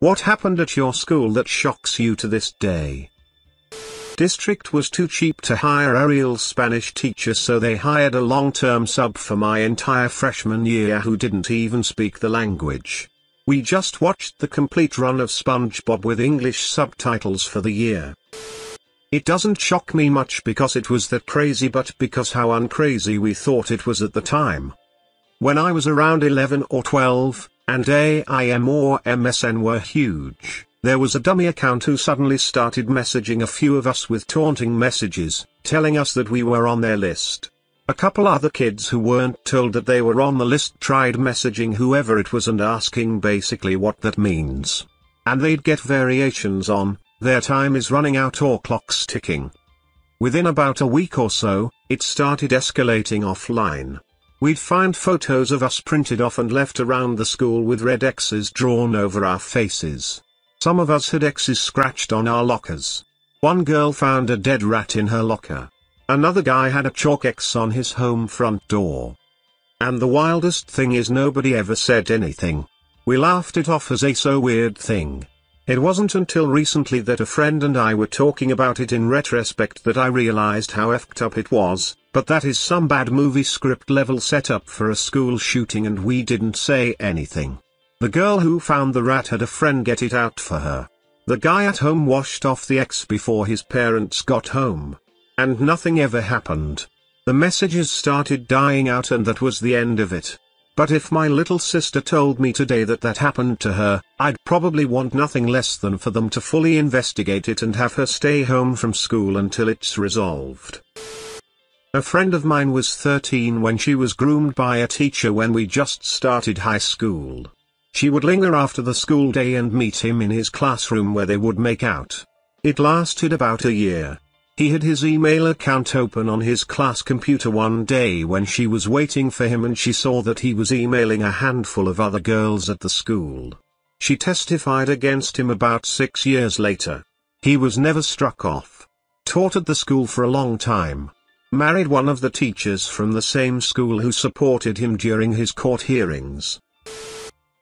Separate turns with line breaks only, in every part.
What happened at your school that shocks you to this day? District was too cheap to hire a real Spanish teacher, so they hired a long-term sub for my entire freshman year who didn't even speak the language. We just watched the complete run of SpongeBob with English subtitles for the year. It doesn't shock me much because it was that crazy, but because how uncrazy we thought it was at the time. When I was around 11 or 12, and AIM or MSN were huge, there was a dummy account who suddenly started messaging a few of us with taunting messages, telling us that we were on their list. A couple other kids who weren't told that they were on the list tried messaging whoever it was and asking basically what that means. And they'd get variations on, "Their time is running out" or "Clock's ticking." Within about a week or so, it started escalating offline. We'd find photos of us printed off and left around the school with red X's drawn over our faces. Some of us had X's scratched on our lockers. One girl found a dead rat in her locker. Another guy had a chalk X on his home front door. And the wildest thing is nobody ever said anything. We laughed it off as a so weird thing. It wasn't until recently that a friend and I were talking about it in retrospect that I realized how effed up it was, but that is some bad movie script level setup for a school shooting, and we didn't say anything. The girl who found the rat had a friend get it out for her. The guy at home washed off the X before his parents got home. And nothing ever happened. The messages started dying out and that was the end of it. But if my little sister told me today that that happened to her, I'd probably want nothing less than for them to fully investigate it and have her stay home from school until it's resolved. A friend of mine was 13 when she was groomed by a teacher when we just started high school. She would linger after the school day and meet him in his classroom where they would make out. It lasted about a year. He had his email account open on his class computer one day when she was waiting for him, and she saw that he was emailing a handful of other girls at the school. She testified against him about 6 years later. He was never struck off. Taught at the school for a long time. Married one of the teachers from the same school who supported him during his court hearings.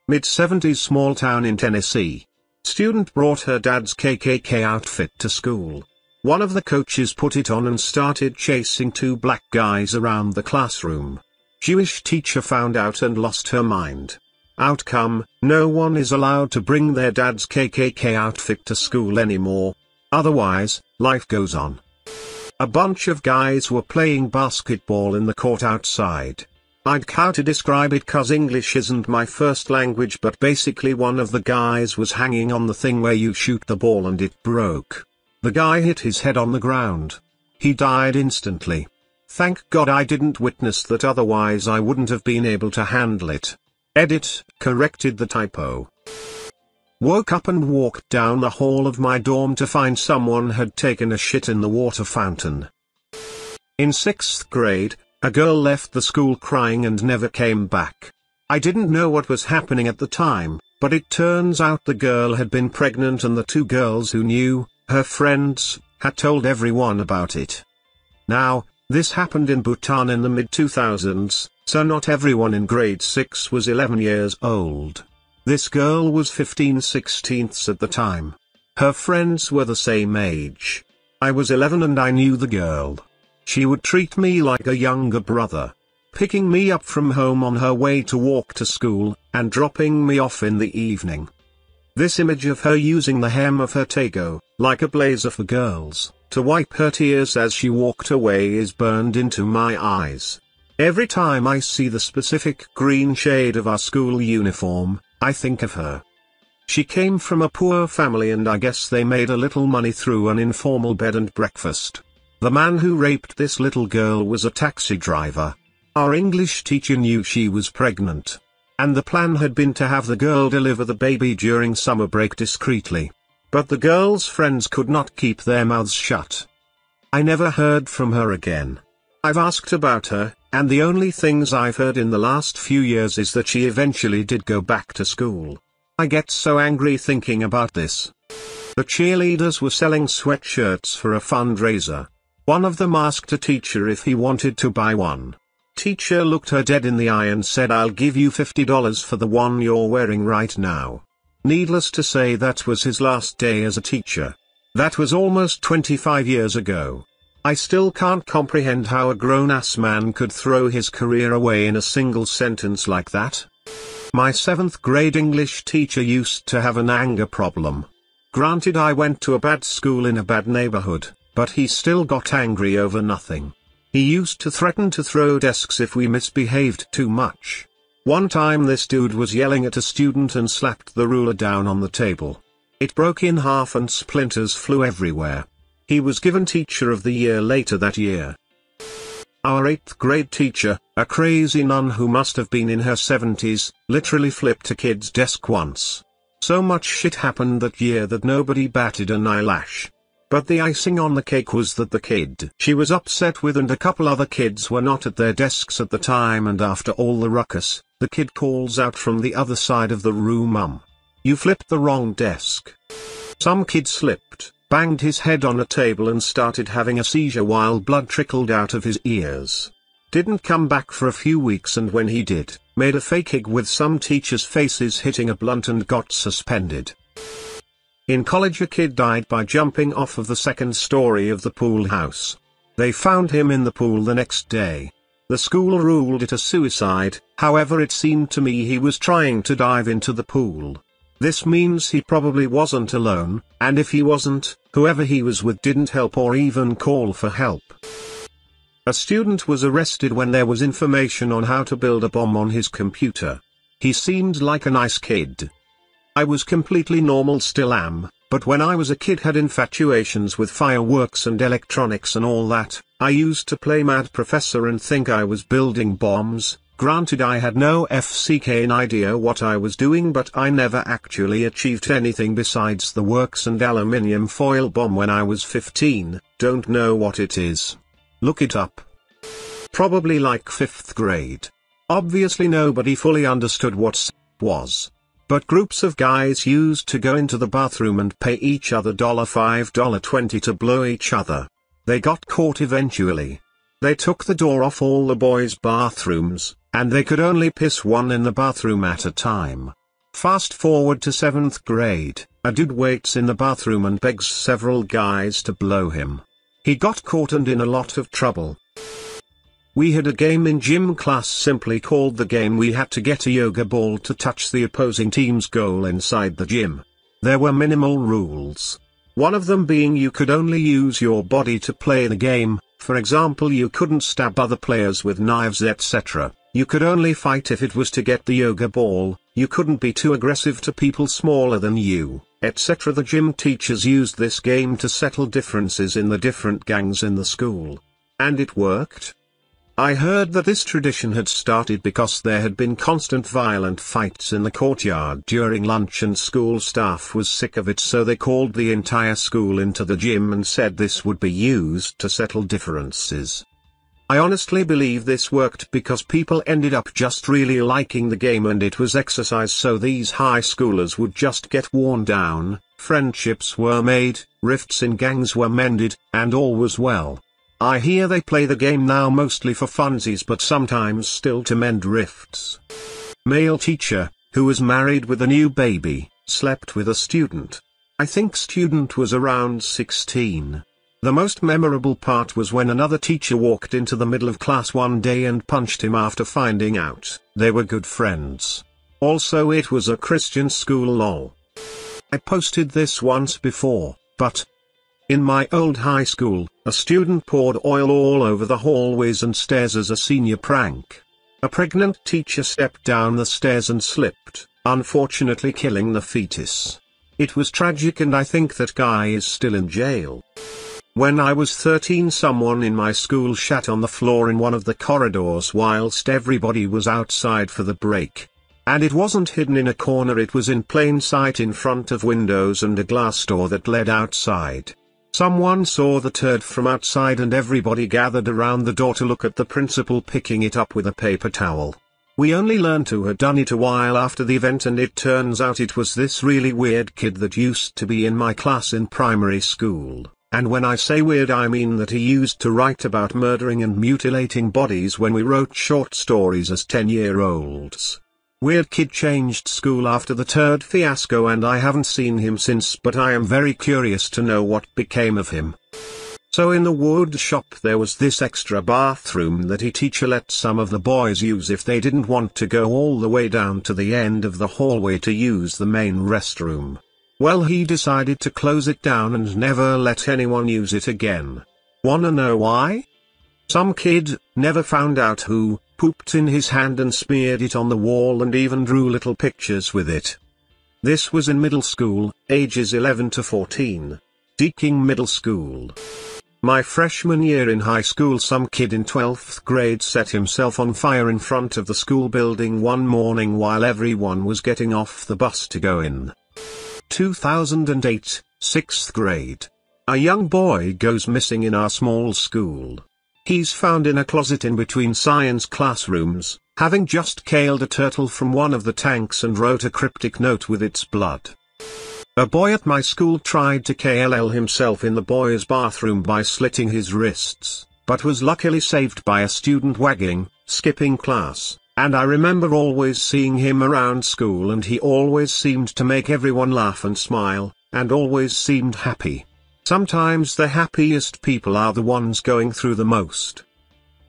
Mid-70s small town in Tennessee. Student brought her dad's KKK outfit to school. One of the coaches put it on and started chasing two black guys around the classroom. Jewish teacher found out and lost her mind. Outcome: no one is allowed to bring their dad's KKK outfit to school anymore. Otherwise, life goes on. A bunch of guys were playing basketball in the court outside. I'd how to describe it 'cause English isn't my first language, but basically one of the guys was hanging on the thing where you shoot the ball and it broke. The guy hit his head on the ground. He died instantly. Thank God I didn't witness that, otherwise I wouldn't have been able to handle it. Edit, corrected the typo. Woke up and walked down the hall of my dorm to find someone had taken a shit in the water fountain. In 6th grade, a girl left the school crying and never came back. I didn't know what was happening at the time, but it turns out the girl had been pregnant and the two girls who knew, her friends, had told everyone about it. Now, this happened in Bhutan in the mid-2000s, so not everyone in grade 6 was 11 years old. This girl was 15/16 at the time. Her friends were the same age. I was 11 and I knew the girl. She would treat me like a younger brother, picking me up from home on her way to walk to school, and dropping me off in the evening. This image of her using the hem of her tago, like a blazer for girls, to wipe her tears as she walked away is burned into my eyes. Every time I see the specific green shade of our school uniform, I think of her. She came from a poor family and I guess they made a little money through an informal bed and breakfast. The man who raped this little girl was a taxi driver. Our English teacher knew she was pregnant. And the plan had been to have the girl deliver the baby during summer break discreetly. But the girl's friends could not keep their mouths shut. I never heard from her again. I've asked about her, and the only things I've heard in the last few years is that she eventually did go back to school. I get so angry thinking about this. The cheerleaders were selling sweatshirts for a fundraiser. One of them asked a teacher if he wanted to buy one. Teacher looked her dead in the eye and said, "I'll give you $50 for the one you're wearing right now." Needless to say, that was his last day as a teacher. That was almost 25 years ago. I still can't comprehend how a grown-ass man could throw his career away in a single sentence like that. My 7th grade English teacher used to have an anger problem. Granted, I went to a bad school in a bad neighborhood, but he still got angry over nothing. He used to threaten to throw desks if we misbehaved too much. One time this dude was yelling at a student and slapped the ruler down on the table. It broke in half and splinters flew everywhere. He was given Teacher of the Year later that year. Our 8th grade teacher, a crazy nun who must have been in her 70s, literally flipped a kid's desk once. So much shit happened that year that nobody batted an eyelash. But the icing on the cake was that the kid she was upset with and a couple other kids were not at their desks at the time, and after all the ruckus, the kid calls out from the other side of the room, "Mum, you flipped the wrong desk." Some kid slipped, banged his head on a table and started having a seizure while blood trickled out of his ears. Didn't come back for a few weeks, and when he did, made a fake egg with some teachers' faces hitting a blunt and got suspended. In college, a kid died by jumping off of the 2nd story of the pool house. They found him in the pool the next day. The school ruled it a suicide, however it seemed to me he was trying to dive into the pool. This means he probably wasn't alone, and if he wasn't, whoever he was with didn't help or even call for help. A student was arrested when there was information on how to build a bomb on his computer. He seemed like a nice kid. I was completely normal, still am, but when I was a kid had infatuations with fireworks and electronics and all that. I used to play Mad Professor and think I was building bombs. Granted, I had no FCKN idea what I was doing, but I never actually achieved anything besides the works and aluminium foil bomb when I was 15, don't know what it is. Look it up. Probably like 5th grade. Obviously nobody fully understood what was. But groups of guys used to go into the bathroom and pay each other $5, $20 to blow each other. They got caught eventually. They took the door off all the boys' bathrooms, and they could only piss one in the bathroom at a time. Fast forward to 7th grade, a dude waits in the bathroom and begs several guys to blow him. He got caught and in a lot of trouble. We had a game in gym class simply called the game. We had to get a yoga ball to touch the opposing team's goal inside the gym. There were minimal rules. One of them being you could only use your body to play the game. For example, you couldn't stab other players with knives, etc. You could only fight if it was to get the yoga ball. You couldn't be too aggressive to people smaller than you, etc. The gym teachers used this game to settle differences in the different gangs in the school. And it worked. I heard that this tradition had started because there had been constant violent fights in the courtyard during lunch and school staff was sick of it, so they called the entire school into the gym and said this would be used to settle differences. I honestly believe this worked because people ended up just really liking the game and it was exercise, so these high schoolers would just get worn down, friendships were made, rifts in gangs were mended, and all was well. I hear they play the game now mostly for funsies, but sometimes still to mend rifts. Male teacher, who was married with a new baby, slept with a student. I think student was around 16. The most memorable part was when another teacher walked into the middle of class one day and punched him after finding out they were good friends. Also, it was a Christian school, lol. I posted this once before, but in my old high school, a student poured oil all over the hallways and stairs as a senior prank. A pregnant teacher stepped down the stairs and slipped, unfortunately killing the fetus. It was tragic and I think that guy is still in jail. When I was 13, someone in my school shat on the floor in one of the corridors whilst everybody was outside for the break. And it wasn't hidden in a corner, it was in plain sight in front of windows and a glass door that led outside. Someone saw the turd from outside and everybody gathered around the door to look at the principal picking it up with a paper towel. We only learned who had done it a while after the event, and it turns out it was this really weird kid that used to be in my class in primary school. And when I say weird, I mean that he used to write about murdering and mutilating bodies when we wrote short stories as 10-year-olds. Weird kid changed school after the turd fiasco and I haven't seen him since, but I am very curious to know what became of him. So in the wood shop there was this extra bathroom that he teacher let some of the boys use if they didn't want to go all the way down to the end of the hallway to use the main restroom. Well, he decided to close it down and never let anyone use it again. Wanna know why? Some kid never found out who pooped in his hand and smeared it on the wall and even drew little pictures with it. This was in middle school, ages 11 to 14. Deaking Middle School. My freshman year in high school, some kid in 12th grade set himself on fire in front of the school building one morning while everyone was getting off the bus to go in. 2008, 6th grade. A young boy goes missing in our small school. He's found in a closet in between science classrooms, having just killed a turtle from one of the tanks and wrote a cryptic note with its blood. A boy at my school tried to kill himself in the boys' bathroom by slitting his wrists, but was luckily saved by a student skipping class, and I remember always seeing him around school and he always seemed to make everyone laugh and smile, and always seemed happy. Sometimes the happiest people are the ones going through the most.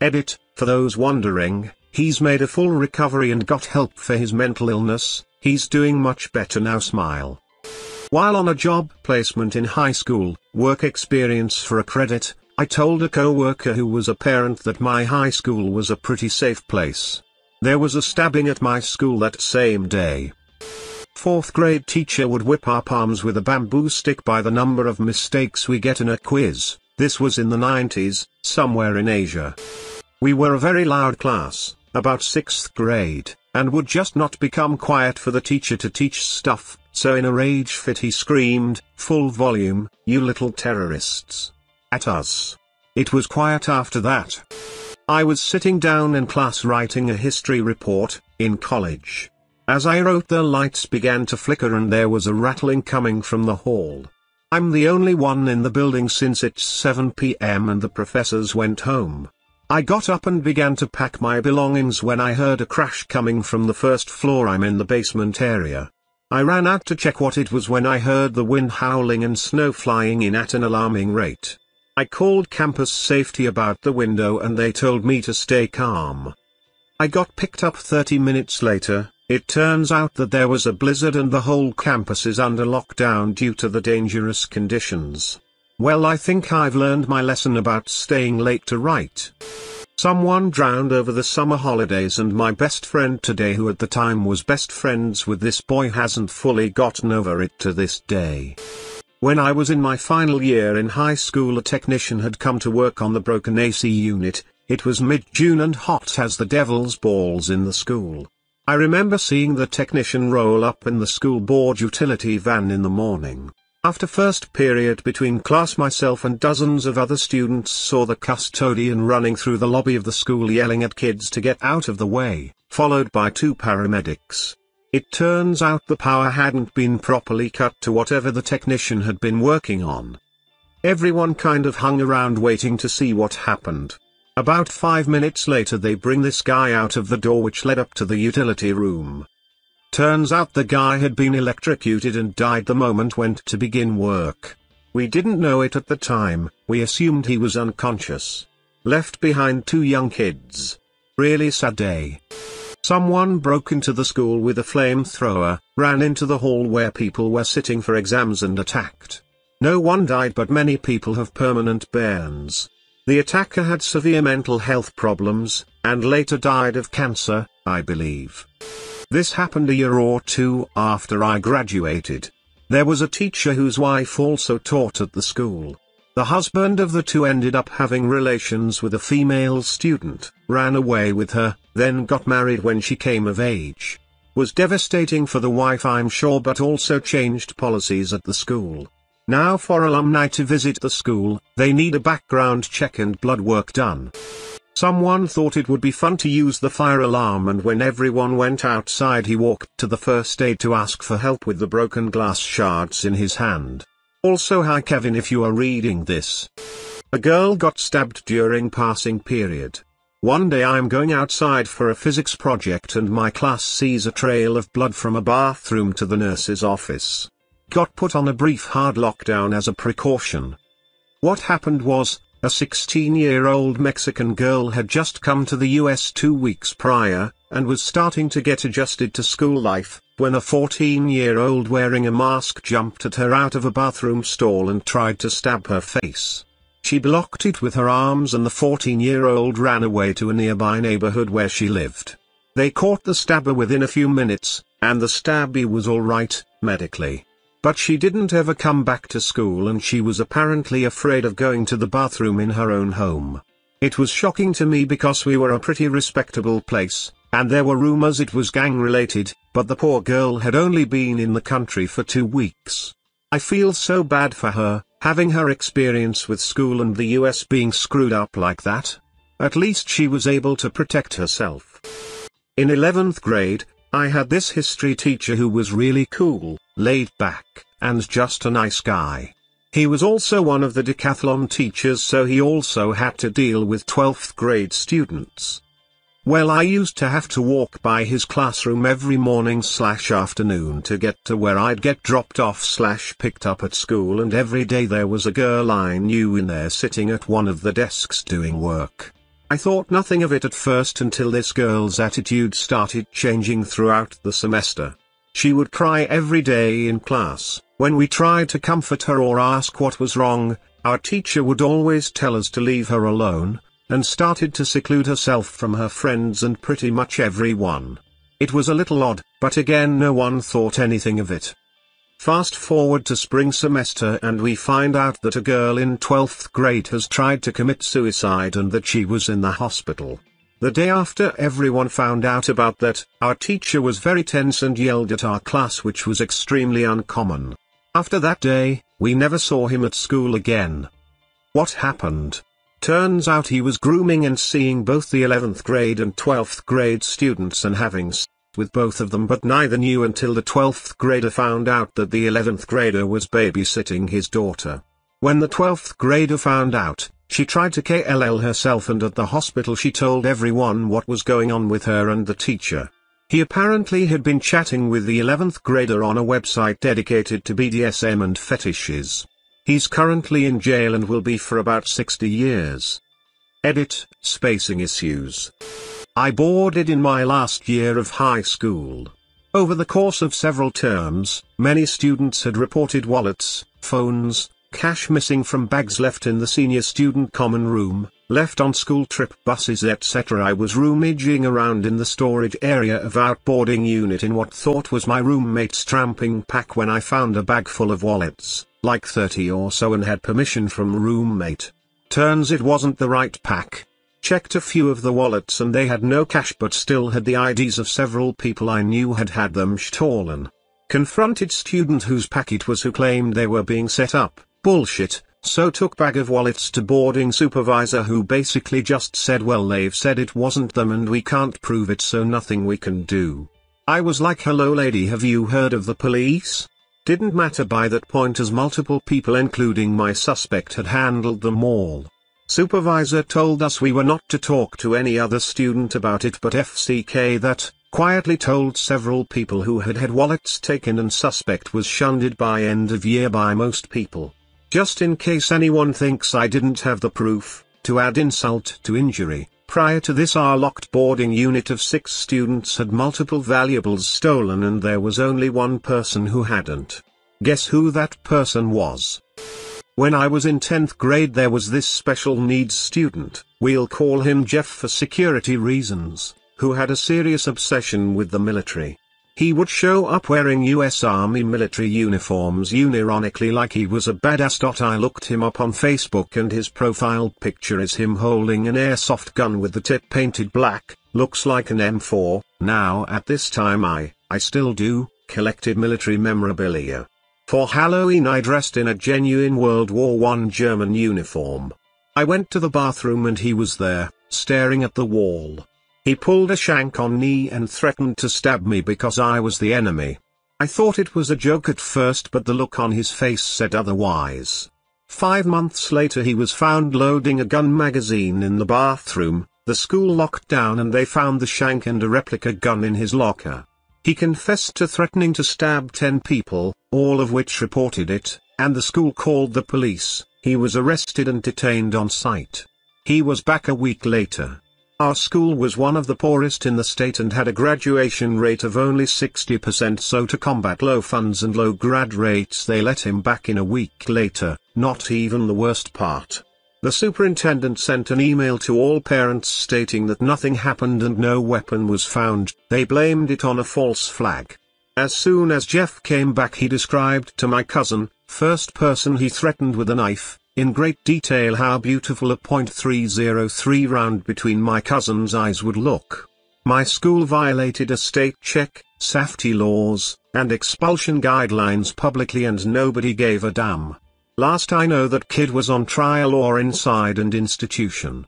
Edit, for those wondering, he's made a full recovery and got help for his mental illness, he's doing much better now, smile. While on a job placement in high school, work experience for a credit, I told a co-worker who was a parent that my high school was a pretty safe place. There was a stabbing at my school that same day. 4th grade teacher would whip our palms with a bamboo stick by the number of mistakes we get in a quiz. This was in the 90s, somewhere in Asia. We were a very loud class, about 6th grade, and would just not become quiet for the teacher to teach stuff, so in a rage fit he screamed, full volume, "You little terrorists!" at us. It was quiet after that. I was sitting down in class writing a history report, in college. As I wrote, the lights began to flicker and there was a rattling coming from the hall. I'm the only one in the building since it's 7 p.m. and the professors went home. I got up and began to pack my belongings when I heard a crash coming from the first floor. I'm in the basement area. I ran out to check what it was when I heard the wind howling and snow flying in at an alarming rate. I called campus safety about the window and they told me to stay calm. I got picked up 30 minutes later. It turns out that there was a blizzard and the whole campus is under lockdown due to the dangerous conditions. Well, I think I've learned my lesson about staying late to write. Someone drowned over the summer holidays and my best friend today, who at the time was best friends with this boy, hasn't fully gotten over it to this day. When I was in my final year in high school, a technician had come to work on the broken AC unit. It was mid-June and hot as the devil's balls in the school. I remember seeing the technician roll up in the school board utility van in the morning. After first period between class, myself and dozens of other students saw the custodian running through the lobby of the school yelling at kids to get out of the way, followed by 2 paramedics. It turns out the power hadn't been properly cut to whatever the technician had been working on. Everyone kind of hung around waiting to see what happened. About 5 minutes later they bring this guy out of the door which led up to the utility room. Turns out the guy had been electrocuted and died the moment went to begin work. We didn't know it at the time, we assumed he was unconscious. Left behind 2 young kids. Really sad day. Someone broke into the school with a flamethrower, ran into the hall where people were sitting for exams and attacked. No one died but many people have permanent burns. The attacker had severe mental health problems, and later died of cancer, I believe. This happened a year or 2 after I graduated. There was a teacher whose wife also taught at the school. The husband of the 2 ended up having relations with a female student, ran away with her, then got married when she came of age. Was devastating for the wife, I'm sure, but also changed policies at the school. Now for alumni to visit the school, they need a background check and blood work done. Someone thought it would be fun to use the fire alarm, and when everyone went outside he walked to the first aid to ask for help with the broken glass shards in his hand. Also, hi Kevin if you are reading this. A girl got stabbed during passing period. One day I'm going outside for a physics project and my class sees a trail of blood from a bathroom to the nurse's office. Got put on a brief hard lockdown as a precaution. What happened was, a 16-year-old Mexican girl had just come to the US 2 weeks prior, and was starting to get adjusted to school life, when a 14-year-old wearing a mask jumped at her out of a bathroom stall and tried to stab her face. She blocked it with her arms and the 14-year-old ran away to a nearby neighborhood where she lived. They caught the stabber within a few minutes, and the stabby was alright, medically. But she didn't ever come back to school and she was apparently afraid of going to the bathroom in her own home. It was shocking to me because we were a pretty respectable place, and there were rumors it was gang-related, but the poor girl had only been in the country for 2 weeks. I feel so bad for her, having her experience with school and the US being screwed up like that. At least she was able to protect herself. In 11th grade, I had this history teacher who was really cool, laid back, and just a nice guy. He was also one of the decathlon teachers, so he also had to deal with 12th grade students. Well, I used to have to walk by his classroom every morning/afternoon to get to where I'd get dropped off/picked up at school, and every day there was a girl I knew in there sitting at one of the desks doing work. I thought nothing of it at first until this girl's attitude started changing throughout the semester. She would cry every day in class. When we tried to comfort her or ask what was wrong, our teacher would always tell us to leave her alone, and started to seclude herself from her friends and pretty much everyone. It was a little odd, but again no one thought anything of it. Fast forward to spring semester and we find out that a girl in 12th grade has tried to commit suicide and that she was in the hospital. The day after everyone found out about that, our teacher was very tense and yelled at our class, which was extremely uncommon. After that day, we never saw him at school again. What happened? Turns out he was grooming and seeing both the 11th grade and 12th grade students and having sex with both of them, but neither knew until the 12th grader found out that the 11th grader was babysitting his daughter. When the 12th grader found out, she tried to KLL herself, and at the hospital she told everyone what was going on with her and the teacher. He apparently had been chatting with the 11th grader on a website dedicated to BDSM and fetishes. He's currently in jail and will be for about 60 years. Edit, spacing issues. I boarded in my last year of high school. Over the course of several terms, many students had reported wallets, phones, cash missing from bags left in the senior student common room, left on school trip buses, etc. I was rummaging around in the storage area of outboarding unit in what thought was my roommate's tramping pack when I found a bag full of wallets, like 30 or so, and had permission from roommate. Turns it wasn't the right pack. Checked a few of the wallets and they had no cash, but still had the IDs of several people I knew had had them stolen. Confronted student whose pack it was who claimed they were being set up. Bullshit. So took bag of wallets to boarding supervisor, who basically just said, well, they've said it wasn't them and we can't prove it, so nothing we can do. I was like, hello lady, have you heard of the police? Didn't matter by that point, as multiple people including my suspect had handled them all. Supervisor told us we were not to talk to any other student about it, but FCK that, quietly told several people who had had wallets taken, and suspect was shunned by end of year by most people. Just in case anyone thinks I didn't have the proof, to add insult to injury, prior to this our locked boarding unit of 6 students had multiple valuables stolen and there was only one person who hadn't. Guess who that person was? When I was in 10th grade there was this special needs student, we'll call him Jeff for security reasons, who had a serious obsession with the military. He would show up wearing US Army military uniforms unironically like he was a badass. I looked him up on Facebook and his profile picture is him holding an airsoft gun with the tip painted black, looks like an M4. Now at this time I still do, collected military memorabilia. For Halloween I dressed in a genuine World War I German uniform. I went to the bathroom and he was there, staring at the wall. He pulled a shank on me and threatened to stab me because I was the enemy. I thought it was a joke at first, but the look on his face said otherwise. 5 months later he was found loading a gun magazine in the bathroom, The school locked down and they found the shank and a replica gun in his locker. He confessed to threatening to stab 10 people, all of which reported it, and the school called the police. He was arrested and detained on site. He was back a week later. Our school was one of the poorest in the state and had a graduation rate of only 60%, so to combat low funds and low grad rates they let him back in a week later. Not even the worst part. The superintendent sent an email to all parents stating that nothing happened and no weapon was found. They blamed it on a false flag. As soon as Jeff came back, he described to my cousin, first person he threatened with a knife, in great detail how beautiful a .303 round between my cousin's eyes would look. My school violated a state check, safety laws, and expulsion guidelines publicly and nobody gave a damn. Last I know that kid was on trial or inside an institution.